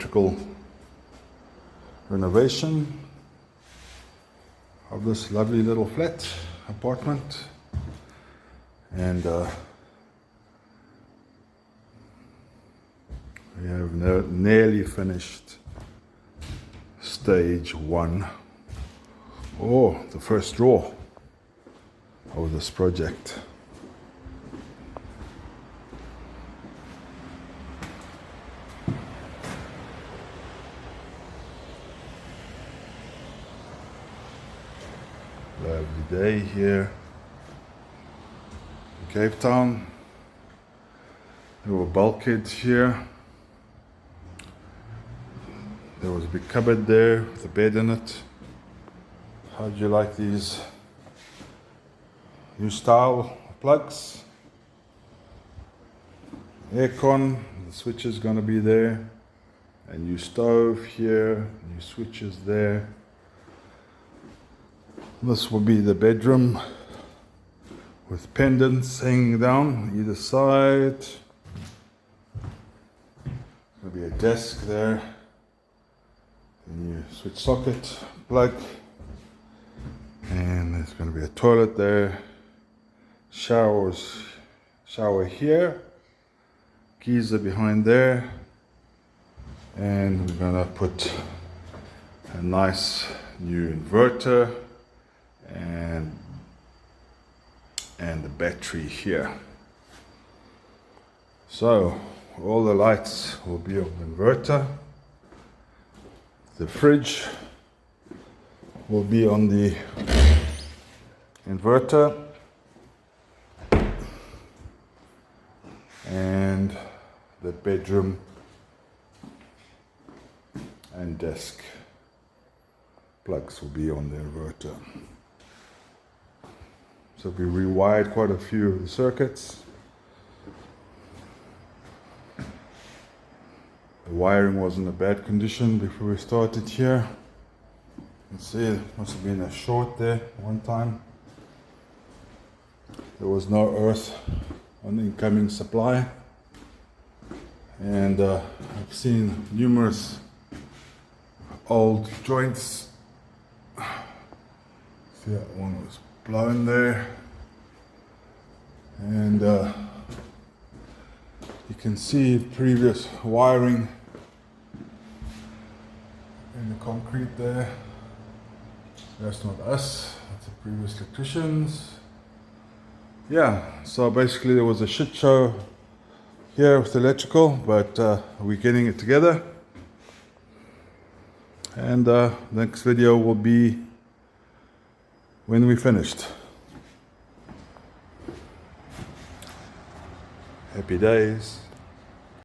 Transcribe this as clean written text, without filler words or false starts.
electrical renovation of this lovely little flat apartment. And we have nearly finished stage 1, or the first draw of this project. Lovely day here in Cape Town. There were bulkheads here. There was a big cupboard there with a bed in it. How do you like these new style plugs? Aircon, the switch is going to be there. A new stove here, new switches there. This will be the bedroom with pendants hanging down either side. There'll be a desk there. A new switch socket plug. And there's going to be a toilet there. Shower here. Geyser behind there. And we're going to put a nice new inverter and the battery here. So all the lights will be on the inverter. The fridge will be on the inverter, and the bedroom and desk plugs will be on the inverter. So we rewired quite a few of the circuits. The wiring was in a bad condition before we started here. You can see it must have been a short there one time. There was no earth on the incoming supply. And I've seen numerous old joints. See, that one was blown there, and you can see previous wiring in the concrete there. That's not us, that's the previous electricians. Yeah, so basically there was a shit show here with electrical, but we're getting it together, and the next video will be when we finished. Happy days.